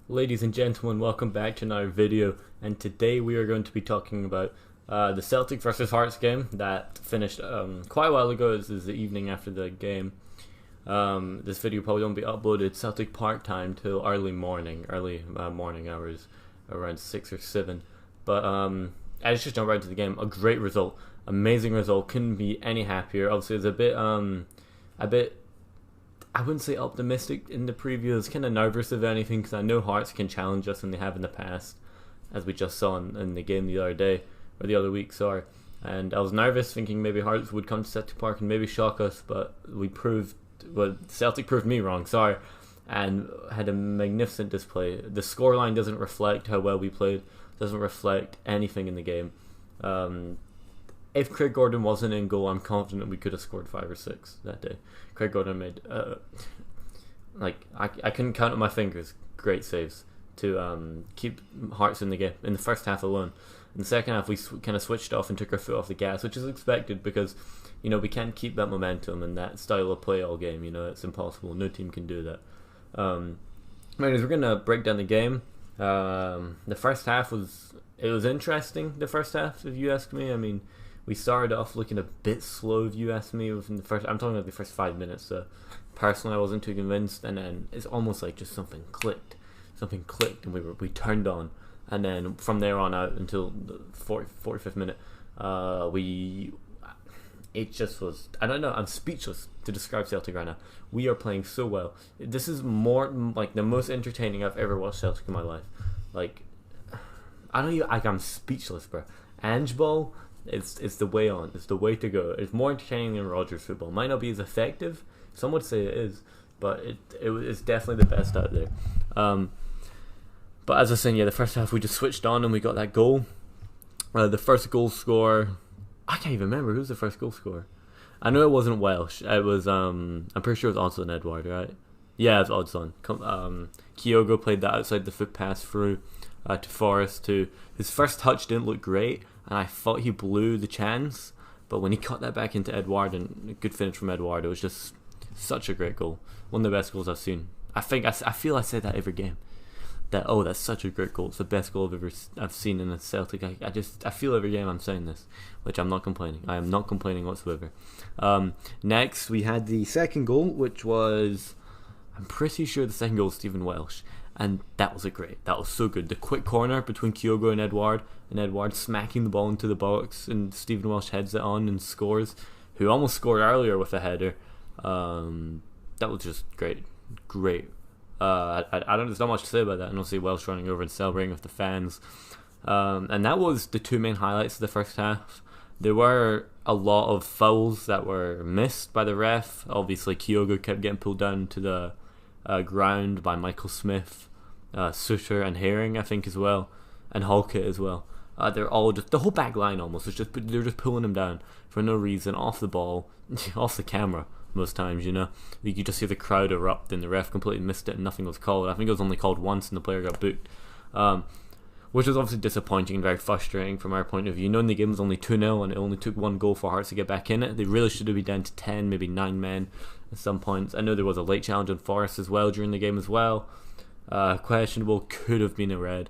Ladies and gentlemen, welcome back to another video, and today we are going to be talking about the Celtic versus Hearts game that finished quite a while ago. This is the evening after the game. This video probably won't be uploaded Celtic Park time till early morning hours, around 6 or 7. But let's just jump right into the game. A great result, amazing result. Couldn't be any happier. Obviously, it's a bit I wouldn't say optimistic in the preview. I was kind of nervous of anything because I know Hearts can challenge us and they have in the past, as we just saw in the game the other day, or the other week, sorry. And I was nervous thinking maybe Hearts would come to Celtic Park and maybe shock us, but Celtic proved me wrong, sorry, and had a magnificent display. The scoreline doesn't reflect how well we played, doesn't reflect anything in the game. If Craig Gordon wasn't in goal, I'm confident we could have scored 5 or 6 that day. Craig Gordon made, I couldn't count on my fingers, great saves to keep Hearts in the game in the first half alone. In the second half, we kind of switched off and took our foot off the gas, which is expected because, we can't keep that momentum and that style of play all game. It's impossible. No team can do that. Anyways, we're going to break down the game. The first half was interesting, the first half, if you ask me. I mean, we started off looking a bit slow, if you ask me, within the first. I'm talking about the first 5 minutes. So personally, I wasn't too convinced, and then it's almost like just something clicked, and we turned on, and then from there on out until the 45th minute, it just was. I don't know. I'm speechless to describe Celtic right now. We are playing so well. This is more like the most entertaining I've ever watched Celtic in my life. Like, I don't even. I'm speechless, bro. Ange ball. It's the way on. It's the way to go. It's more entertaining than Rodgers football. Might not be as effective. Some would say it is, but it's definitely the best out there. But as I was saying, the first half we just switched on and we got that goal. The first goal scorer, I can't even remember who's the first goal scorer. I know it wasn't Welsh. It was I'm pretty sure it was Odsonne Edouard, right? Yeah, it was Odsonne. Kyogo played that outside the foot pass through to Forrest. His first touch didn't look great, and I thought he blew the chance, but when he cut that back into Edouard, and a good finish from Edouard, it was just such a great goal. One of the best goals I've seen. I feel I say that every game. That's such a great goal. It's the best goal I've seen in a Celtic. I feel every game I'm saying this, which I'm not complaining. I am not complaining whatsoever. Next, we had the second goal, which was, I'm pretty sure the second goal was Stephen Welsh. And that was that was so good. The quick corner between Kyogo and Edouard smacking the ball into the box, and Stephen Welsh heads it on and scores, who almost scored earlier with a header. That was just great. There's not much to say about that. I don't see Welsh running over and celebrating with the fans. And that was the two main highlights of the first half. There were a lot of fouls that were missed by the ref. Obviously, Kyogo kept getting pulled down to the ground by Michael Smith, Suter and Herring, I think, as well, and Halkett as well. They're all just, the whole back line almost, they're just pulling him down for no reason, off the ball, off the camera most times, You could just see the crowd erupt and the ref completely missed it and nothing was called. I think it was only called once and the player got booked. Which was obviously disappointing and very frustrating from our point of view. Knowing the game was only 2-0 and it only took one goal for Hearts to get back in it. They really should have been down to 10, maybe 9 men at some points. I know there was a late challenge on Forrest as well during the game as well. Questionable, could have been a red.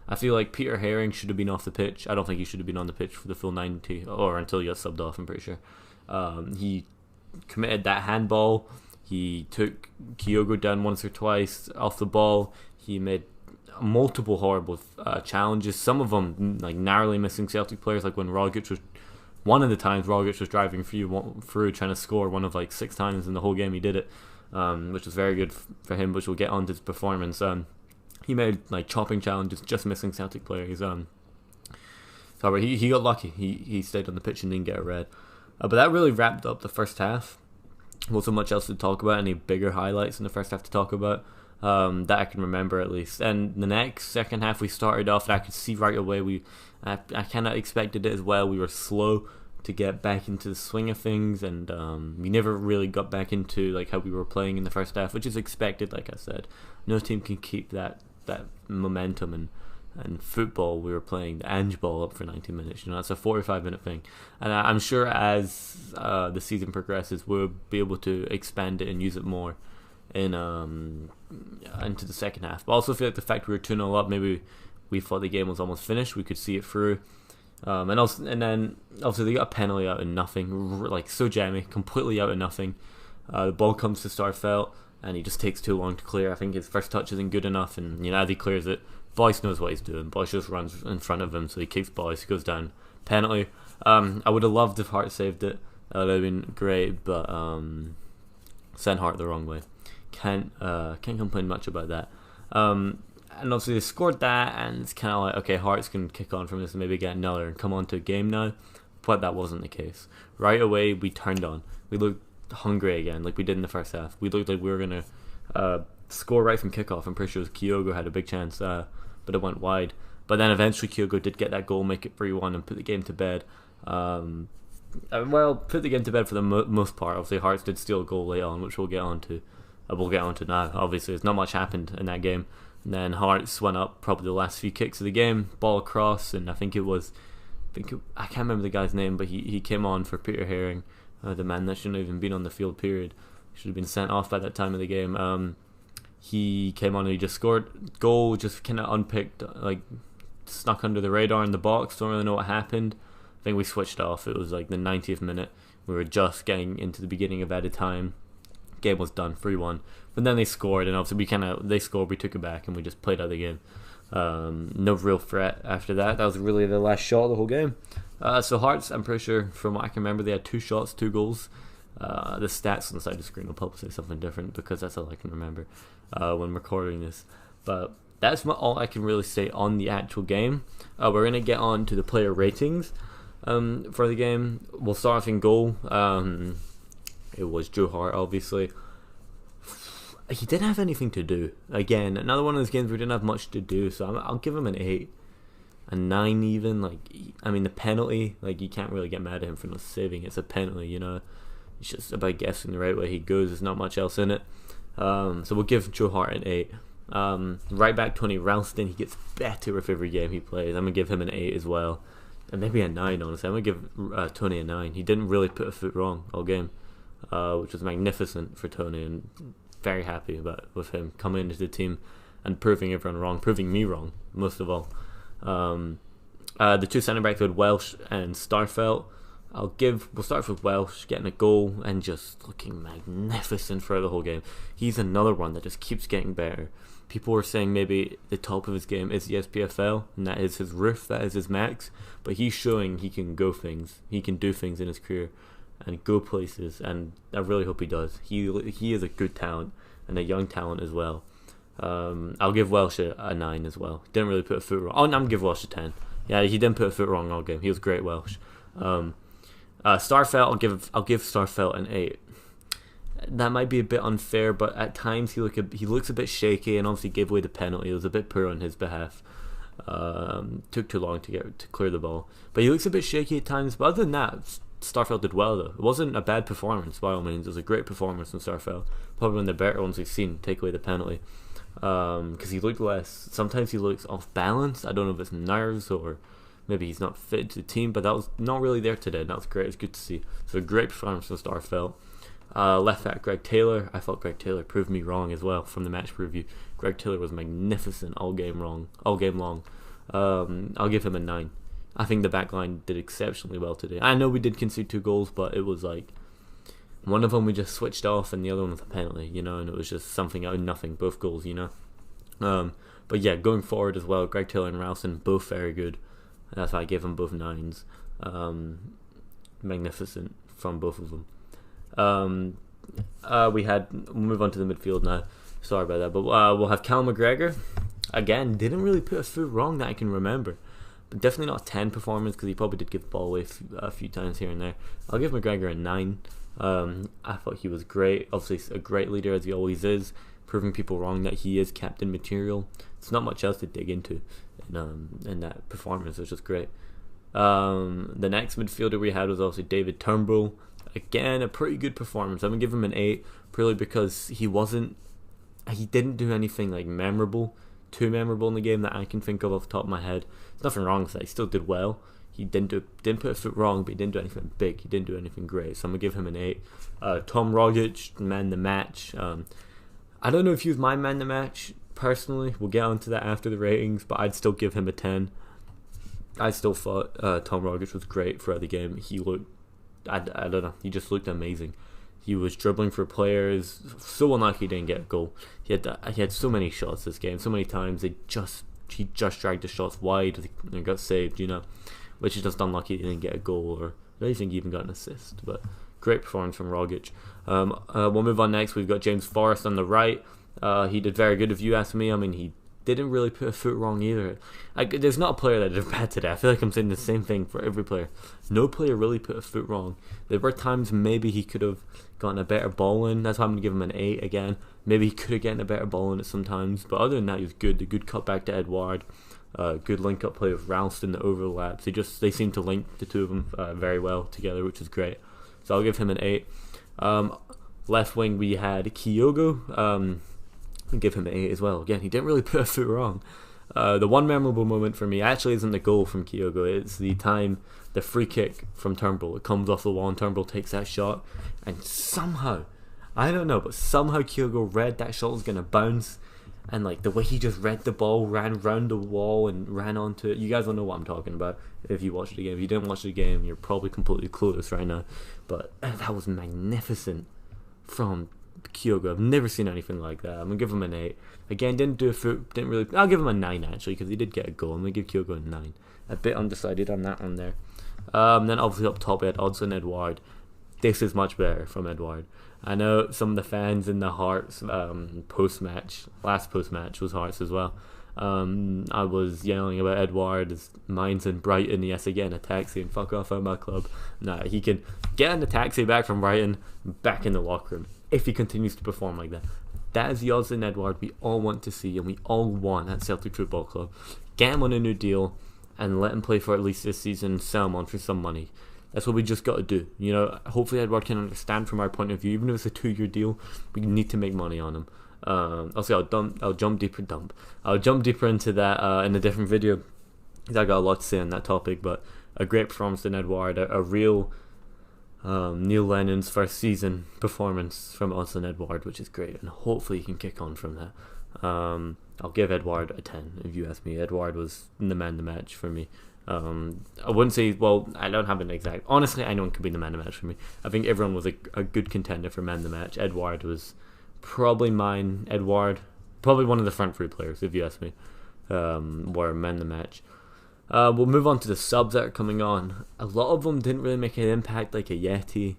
I feel like Peter Herring should have been off the pitch. I don't think he should have been on the pitch for the full 90, or until he got subbed off, I'm pretty sure. He committed that handball. He took Kyogo down once or twice off the ball. He made multiple horrible challenges, some of them like narrowly missing Celtic players, like when one of the times Rogic was driving through trying to score one of like 6 times in the whole game he did it, which was very good for him, which we'll get on to his performance. He made like chopping challenges, just missing Celtic players. He got lucky, he stayed on the pitch and didn't get a red, but that really wrapped up the first half. Wasn't so much else to talk about, any bigger highlights in the first half to talk about. That I can remember at least. And the second half we started off, and I could see right away I kind of expected it as well. We were slow to get back into the swing of things, and we never really got back into like how we were playing in the first half, which is expected. Like I said, no team can keep that momentum and football. We were playing the Ange ball up for 90 minutes. It's a 45-minute thing, and I'm sure as the season progresses, we'll be able to expand it and use it more in into the second half. But I also feel like the fact we were 2-0 up, maybe we thought the game was almost finished. We could see it through. And then obviously they got a penalty out of nothing, like so jammy, completely out of nothing. The ball comes to Starfelt, and he just takes too long to clear. I think his first touch isn't good enough, and as he clears it, Boyce knows what he's doing. Boyce just runs in front of him, so he kicks Boyce, goes down, penalty. I would have loved if Hart saved it. That would have been great, but sent Hart the wrong way. Can't complain much about that. And obviously they scored that, and it's kind of like, okay, Hearts can kick on from this and maybe get another and come on to a game now. But that wasn't the case. Right away, we turned on. We looked hungry again, like we did in the first half. We looked like we were going to score right from kickoff. I'm pretty sure Kyogo had a big chance, but it went wide. But then eventually Kyogo did get that goal, make it 3-1, and put the game to bed. Put the game to bed for the most part. Obviously, Hearts did steal a goal late on, which we'll get on to. We'll get on to now. Obviously, there's not much happened in that game. And then Hearts went up probably the last few kicks of the game, ball across, and I can't remember the guy's name, but he came on for Peter Herring, the man that shouldn't have even been on the field, period. Should have been sent off by that time of the game. He came on and he just scored goal, just kind of unpicked, like snuck under the radar in the box. Don't really know what happened. I think we switched off. It was like the 90th minute. We were just getting into the beginning of added time. Game was done, 3-1. But then they scored, and obviously they scored, we took it back, and we just played out the game. No real threat after that. That was really the last shot of the whole game. So Hearts, I'm pretty sure, from what I can remember, they had 2 shots, 2 goals. The stats on the side of the screen will probably say something different, because that's all I can remember when recording this. But that's all I can really say on the actual game. We're going to get on to the player ratings for the game. We'll start off in goal. It was Joe Hart, obviously. He didn't have anything to do. Again, another one of those games where we didn't have much to do, so I'll give him an 8. A 9 even. The penalty, you can't really get mad at him for not saving. It's a penalty, It's just about guessing the right way he goes. There's not much else in it. So we'll give Joe Hart an 8. Right back Tony Ralston, he gets better with every game he plays. I'm going to give him an 8 as well. And maybe a 9, honestly. I'm going to give Tony a 9. He didn't really put a foot wrong all game, which was magnificent for Tony, and very happy with him coming into the team and proving everyone wrong, proving me wrong, most of all. The 2 centre backs with Welsh and Starfelt. We'll start with Welsh getting a goal and just looking magnificent throughout the whole game. He's another one that just keeps getting better. People were saying maybe the top of his game is the SPFL, and that is his roof, that is his max, but he's showing he can do things in his career and go places, and I really hope he does. He is a good talent, and a young talent as well. I'll give Welsh a 9 as well. Didn't really put a foot wrong. I'm going to give Welsh a 10. Yeah, he didn't put a foot wrong all game. He was great, Welsh. Starfelt, I'll give Starfelt an 8. That might be a bit unfair, but at times he looks a bit shaky, and obviously gave away the penalty. It was a bit poor on his behalf. Took too long to clear the ball, but he looks a bit shaky at times. But other than that, Starfelt did well though. It wasn't a bad performance by all means. It was a great performance from Starfelt. Probably one of the better ones we've seen take away the penalty. Because he looked less. Sometimes he looks off balance. I don't know if it's nerves or maybe he's not fit to the team, but that was not really there today. And that was great. It's good to see. So a great performance from Starfelt. Left back Greg Taylor. I thought Greg Taylor proved me wrong as well from the match preview. Greg Taylor was magnificent all game long. I'll give him a 9. I think the back line did exceptionally well today. I know we did concede 2 goals, but it was like one of them we just switched off, and the other one was a penalty, and it was just something out of nothing, both goals, But yeah, going forward as well, Greg Taylor and Ralston, both very good. That's why I gave them both 9s. Magnificent from both of them. We'll move on to the midfield now. Sorry about that, but we'll have Cal McGregor. Again, didn't really put a foot wrong that I can remember. But definitely not a 10 performance, because he probably did give the ball away a few times here and there. I'll give McGregor a 9. I thought he was great. Obviously a great leader, as he always is, proving people wrong that he is captain material. It's not much else to dig into in that performance. It was just great. The next midfielder we had was obviously David Turnbull. Again, a pretty good performance. I'm going to give him an 8, purely because he didn't do anything too memorable in the game that I can think of off the top of my head. There's nothing wrong with that. He still did well. He didn't put a foot wrong, but he didn't do anything big. He didn't do anything great. So I'm going to give him an 8. Tom Rogic, man the match. I don't know if he was my man of the match personally. We'll get onto that after the ratings, but I'd still give him a 10. I still thought Tom Rogic was great throughout the game. He looked, I don't know, he just looked amazing. He was dribbling for players. So unlucky he didn't get a goal. He had so many shots this game, so many times he just dragged the shots wide and got saved, which is just unlucky he didn't get a goal, or I don't think he even got an assist. But great performance from Rogic. We'll move on next. We've got James Forrest on the right. He did very good if you ask me. I mean, he didn't really put a foot wrong either. There's not a player that did bad today. I feel like I'm saying the same thing for every player. No player really put a foot wrong. There were times maybe he could have gotten a better ball in. That's why I'm going to give him an 8 again. Maybe he could have gotten a better ball in it sometimes. But other than that, he was good. A good cut back to Edouard. Good link-up play with Ralston that overlaps. They seem to link the two of them very well together, which is great. So I'll give him an 8. Left wing, we had Kyogo. I'll give him an 8 as well. Again, he didn't really put a foot wrong. The one memorable moment for me actually isn't the goal from Kyogo. It's the free kick from Turnbull. It comes off the wall and Turnbull takes that shot. And somehow, I don't know, but somehow Kyogo read that shot was going to bounce. And like the way he just read the ball, ran round the wall and ran onto it. You guys don't know what I'm talking about if you watched the game. If you didn't watch the game, you're probably completely clueless right now. But that was magnificent from Kyogo. I've never seen anything like that. I'm gonna give him an 8. Again, didn't really. I'll give him a 9 actually, because he did get a goal. I'm gonna give Kyogo a 9. A bit undecided on that one there. Then obviously up top we had Odsonne Edouard. This is much better from Edouard. I know some of the fans in the Hearts last post match was Hearts as well. I was yelling about Edouard, his mind's in Brighton, he has to get in a taxi and fuck off out of my club. Nah, he can get in the taxi back from Brighton, back in the locker room, if he continues to perform like that. That is the Odsonne Edouard we all want to see and we all want at Celtic Football Club. Get him on a new deal and let him play for at least this season and sell him on for some money. That's what we just got to do. Hopefully Edouard can understand from our point of view. Even if it's a 2-year deal, we need to make money on him. I'll jump deeper into that in a different video, because I got a lot to say on that topic. But a great performance in Edouard, a real Neil Lennon's first season performance from Odsonne Edouard, which is great, and hopefully he can kick on from that. I'll give Edouard a 10 if you ask me. Edouard was the man of the match for me. I wouldn't say, well, I don't have an exact. Honestly, anyone could be the man of the match for me. I think everyone was a good contender for man of the match. Edouard was probably mine. Edouard, probably one of the front three players, if you ask me, were man of the match. We'll move on to the subs that are coming on. A lot of them didn't really make an impact, like a Yeti.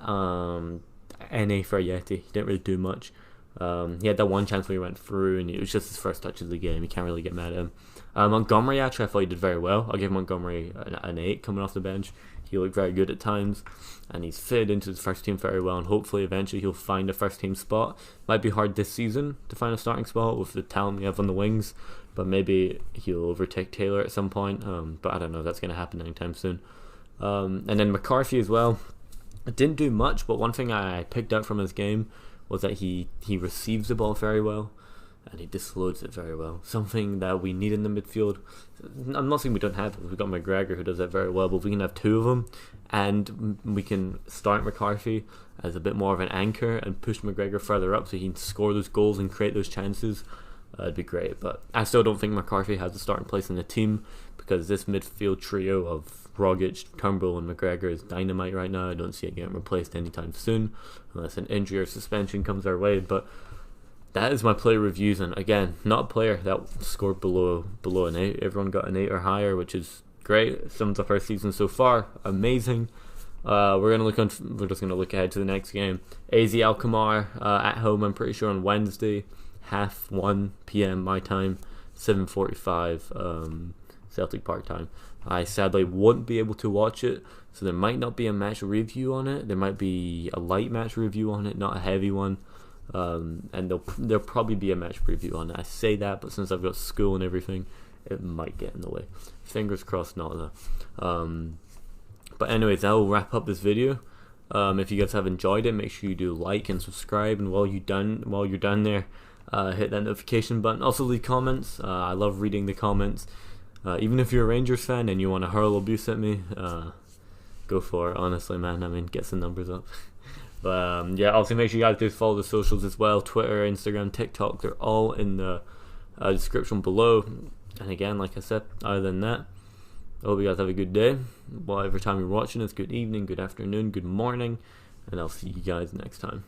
NA for a Yeti. He didn't really do much. He had that one chance where he went through, and it was just his first touch of the game. You can't really get mad at him. Montgomery, actually, I thought he did very well. I'll give Montgomery an 8 coming off the bench. He looked very good at times, and he's fitted into his first team very well, and hopefully eventually he'll find a first team spot. Might be hard this season to find a starting spot with the talent we have on the wings, but maybe he'll overtake Taylor at some point. But I don't know if that's going to happen anytime soon. And then McCarthy as well. It didn't do much, but one thing I picked out from his game was that he receives the ball very well, and he disloads it very well. Something that we need in the midfield. I'm not saying we don't have it. We've got McGregor who does that very well, but if we can have two of them, and we can start McCarthy as a bit more of an anchor and push McGregor further up so he can score those goals and create those chances, it'd be great. But I still don't think McCarthy has a starting place in the team, because this midfield trio of Rogic, Turnbull and McGregor is dynamite right now. I don't see it getting replaced anytime soon unless an injury or suspension comes our way. But that is my player reviews, and again, not a player that scored below an 8. Everyone got an 8 or higher, which is great. Some of the first season so far, amazing. We're just gonna look ahead to the next game. AZ Alkmaar at home. I'm pretty sure on Wednesday, 1:30 p.m. my time, 7:45 Celtic Park time. I sadly won't be able to watch it, so there might not be a match review on it. There might be a light match review on it, not a heavy one. And there'll probably be a match preview on it. I say that, but since I've got school and everything, it might get in the way. Fingers crossed not though. But anyways, that will wrap up this video. If you guys have enjoyed it, make sure you do like and subscribe, and while you're done there, hit that notification button. Also leave comments. I love reading the comments. Even if you're a Rangers fan and you want to hurl abuse at me, go for it. Honestly, man, I mean, get some numbers up. But yeah, also make sure you guys do follow the socials as well. Twitter, Instagram, TikTok, they're all in the description below. And again, like I said, other than that, I hope you guys have a good day. Whatever time you're watching, it's good evening, good afternoon, good morning, and I'll see you guys next time.